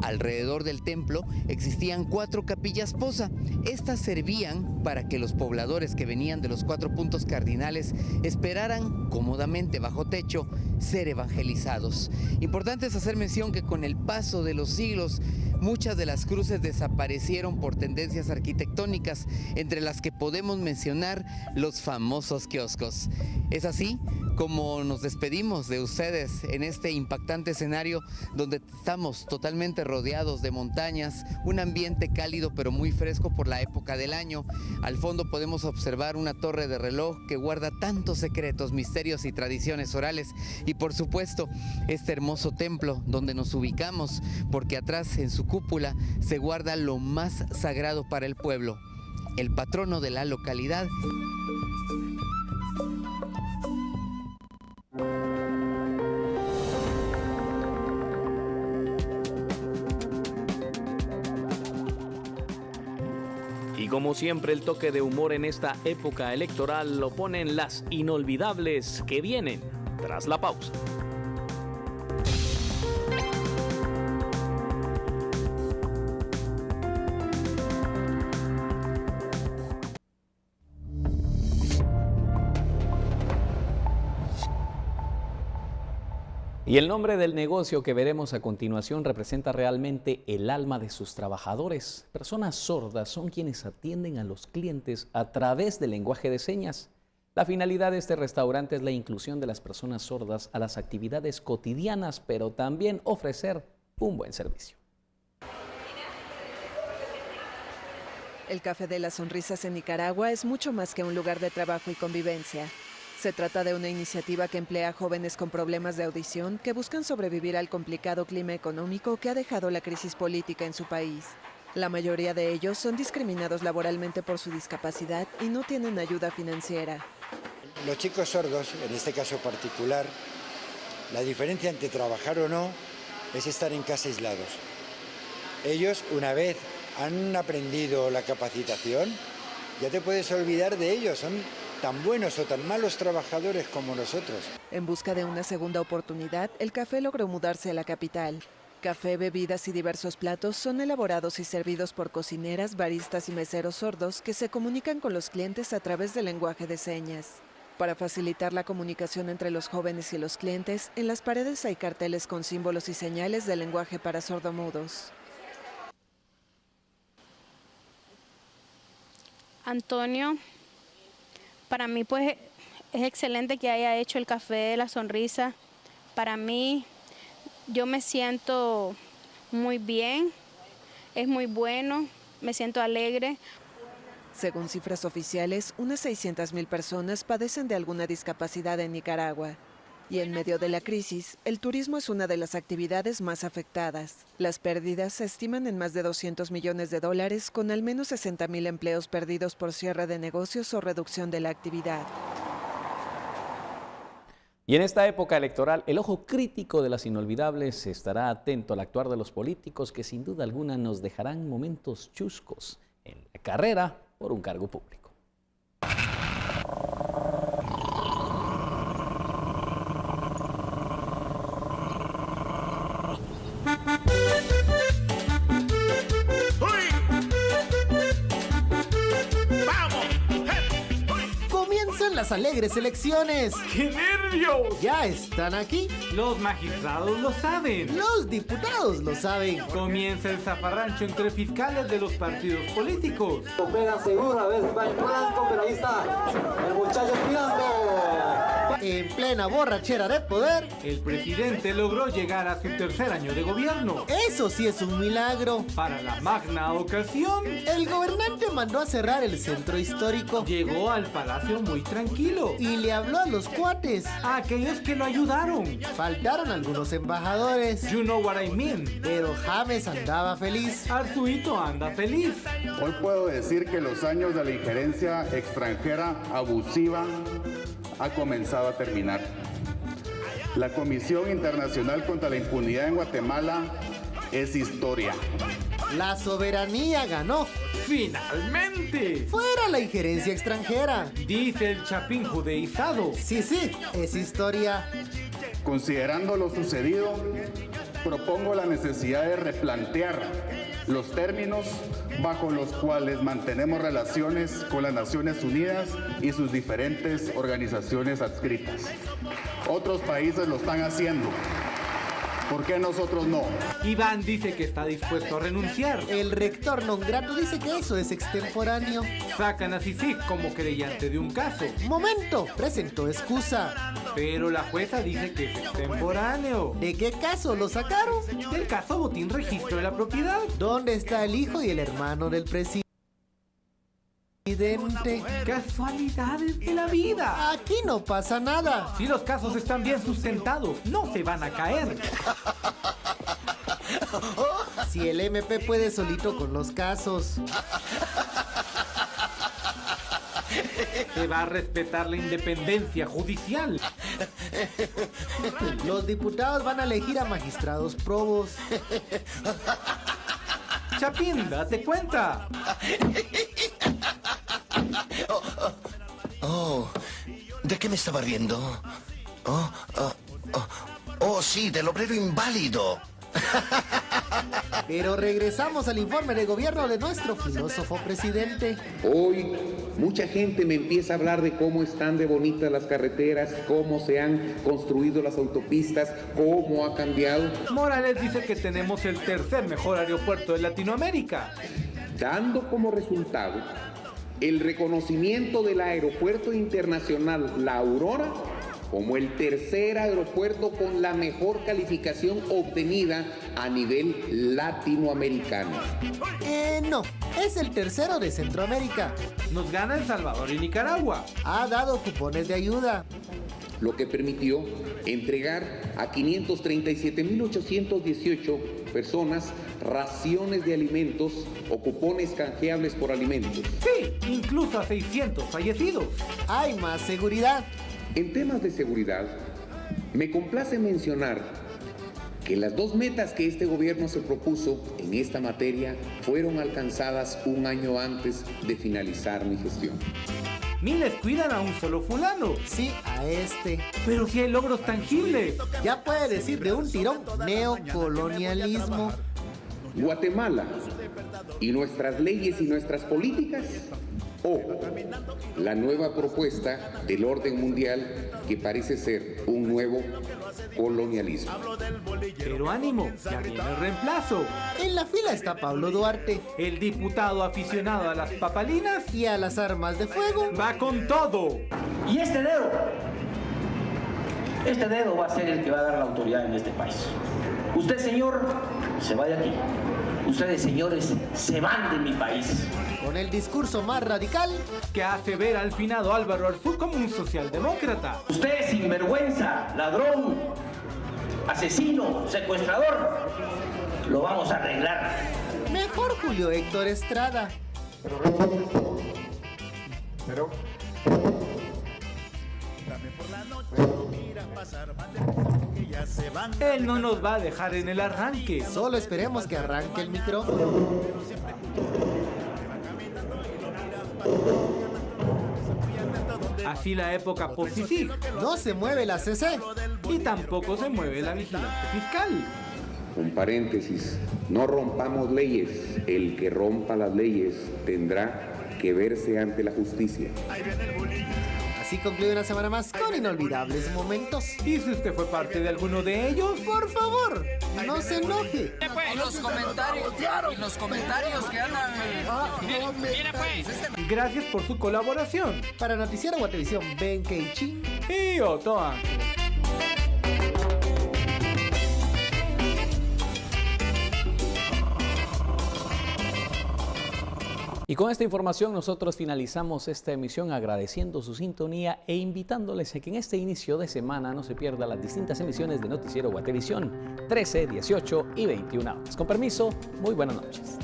Alrededor del templo existían 4 capillas posa. Estas servían para que los pobladores que venían de los 4 puntos cardinales esperaran cómodamente bajo techo ser evangelizados. Importante es hacer mención que con el paso de los siglos, muchas de las cruces desaparecieron por tendencias arquitectónicas, entre las que podemos mencionar los famosos kioscos. Es así como nos despedimos de ustedes en este impactante escenario donde estamos totalmente rodeados de montañas, un ambiente cálido pero muy fresco por la época del año. Al fondo podemos observar una torre de reloj que guarda tantos secretos, misterios y tradiciones orales, y por supuesto este hermoso templo donde nos ubicamos, porque atrás en su cúpula se guarda lo más sagrado para el pueblo, el patrono de la localidad. Y como siempre, el toque de humor en esta época electoral lo ponen las inolvidables que vienen tras la pausa. Y el nombre del negocio que veremos a continuación representa realmente el alma de sus trabajadores. Personas sordas son quienes atienden a los clientes a través del lenguaje de señas. La finalidad de este restaurante es la inclusión de las personas sordas a las actividades cotidianas, pero también ofrecer un buen servicio. El Café de las Sonrisas en Nicaragua es mucho más que un lugar de trabajo y convivencia. Se trata de una iniciativa que emplea a jóvenes con problemas de audición que buscan sobrevivir al complicado clima económico que ha dejado la crisis política en su país. La mayoría de ellos son discriminados laboralmente por su discapacidad y no tienen ayuda financiera. Los chicos sordos, en este caso particular, la diferencia entre trabajar o no es estar en casa aislados. Ellos, una vez han aprendido la capacitación, ya te puedes olvidar de ellos, son tan buenos o tan malos trabajadores como nosotros. En busca de una segunda oportunidad, el café logró mudarse a la capital. Café, bebidas y diversos platos son elaborados y servidos por cocineras, baristas y meseros sordos que se comunican con los clientes a través del lenguaje de señas. Para facilitar la comunicación entre los jóvenes y los clientes, en las paredes hay carteles con símbolos y señales de lenguaje para sordomudos. Antonio, para mí pues es excelente que haya hecho el Café de la Sonrisa. Para mí, yo me siento muy bien, es muy bueno, me siento alegre. Según cifras oficiales, unas 600,000 personas padecen de alguna discapacidad en Nicaragua. Y en medio de la crisis, el turismo es una de las actividades más afectadas. Las pérdidas se estiman en más de $200 millones, con al menos 60,000 empleos perdidos por cierre de negocios o reducción de la actividad. Y en esta época electoral, el ojo crítico de las inolvidables estará atento al actuar de los políticos que sin duda alguna nos dejarán momentos chuscos en la carrera por un cargo público. Las alegres elecciones. ¡Qué nervios! Ya están aquí. Los magistrados lo saben. Los diputados lo saben. Comienza el zafarrancho entre fiscales de los partidos políticos. Pega seguro, a veces va en blanco, pero ahí está el muchacho tirando. en plena borrachera de poder, el presidente logró llegar a su tercer año de gobierno. Eso sí es un milagro. Para la magna ocasión, el gobernante mandó a cerrar el centro histórico. Llegó al palacio muy tranquilo. Y le habló a los cuates. A aquellos que lo ayudaron. Faltaron algunos embajadores. You know what I mean. Pero James andaba feliz. Arzuito anda feliz. Hoy puedo decir que los años de la injerencia extranjera abusiva ha comenzado a terminar. La Comisión Internacional contra la Impunidad en Guatemala es historia. La soberanía ganó. ¡Finalmente! ¡Fuera la injerencia extranjera! Dice el Chapín judeizado. Sí, es historia. Considerando lo sucedido, propongo la necesidad de replantear los términos bajo los cuales mantenemos relaciones con las Naciones Unidas y sus diferentes organizaciones adscritas. Otros países lo están haciendo. ¿Por qué nosotros no? Iván dice que está dispuesto a renunciar. El rector non grato dice que eso es extemporáneo. Sacan a Sisig como creyente de un caso. Momento, presentó excusa. Pero la jueza dice que es extemporáneo. ¿De qué caso lo sacaron? Del caso Botín Registro de la Propiedad. ¿Dónde está el hijo y el hermano del presidente? Casualidades de la vida. Aquí no pasa nada. Si los casos están bien sustentados, no se van a caer. Si el MP puede solito con los casos. Se va a respetar la independencia judicial. Los diputados van a elegir a magistrados probos. Chapín, date cuenta. ¿De qué me estaba riendo? Sí, del obrero inválido. Pero regresamos al informe de gobierno de nuestro filósofo presidente. Hoy mucha gente me empieza a hablar de cómo están de bonitas las carreteras, cómo se han construido las autopistas, cómo ha cambiado. Morales dice que tenemos el tercer mejor aeropuerto de Latinoamérica. Dando como resultado el reconocimiento del Aeropuerto Internacional La Aurora como el tercer aeropuerto con la mejor calificación obtenida a nivel latinoamericano. No, es el tercero de Centroamérica. Nos gana El Salvador y Nicaragua. Ha dado cupones de ayuda. Lo que permitió entregar a 537.818 personas raciones de alimentos o cupones canjeables por alimentos. Sí, incluso a 600 fallecidos. Hay más seguridad. En temas de seguridad, me complace mencionar que las dos metas que este gobierno se propuso en esta materia fueron alcanzadas un año antes de finalizar mi gestión. Ni les cuidan a un solo fulano. Sí, a este. Pero si hay logros tangibles. Ya puede decir de un tirón neocolonialismo. Guatemala y nuestras leyes y nuestras políticas, o la nueva propuesta del orden mundial que parece ser un nuevo colonialismo. Pero ánimo, ya viene el reemplazo. En la fila está Pablo Duarte, el diputado aficionado a las papalinas y a las armas de fuego. Va con todo. Y este dedo va a ser el que va a dar la autoridad en este país. Usted, señor, se va de aquí. Ustedes, señores, se van de mi país. Con el discurso más radical que hace ver al finado Álvaro Arzú como un socialdemócrata. Usted, sinvergüenza, ladrón, asesino, secuestrador, lo vamos a arreglar. Mejor Julio Héctor Estrada. Pero él no nos va a dejar en el arranque. Solo esperemos que arranque el micrófono. Así la época post-Sisig. No se mueve la CC. Y tampoco se mueve la vigilante fiscal. Un paréntesis, no rompamos leyes. El que rompa las leyes tendrá que verse ante la justicia. Así concluye una semana más con inolvidables momentos. Y si usted fue parte de alguno de ellos, por favor, no se enoje. Y los comentarios que andan... Mira pues. Gracias por su colaboración. Para Noticiero Guatevisión, Ben Keichi y Otto Ángel. Y con esta información nosotros finalizamos esta emisión agradeciendo su sintonía e invitándoles a que en este inicio de semana no se pierda las distintas emisiones de Noticiero Guatevisión, 13, 18 y 21 horas. Con permiso, muy buenas noches.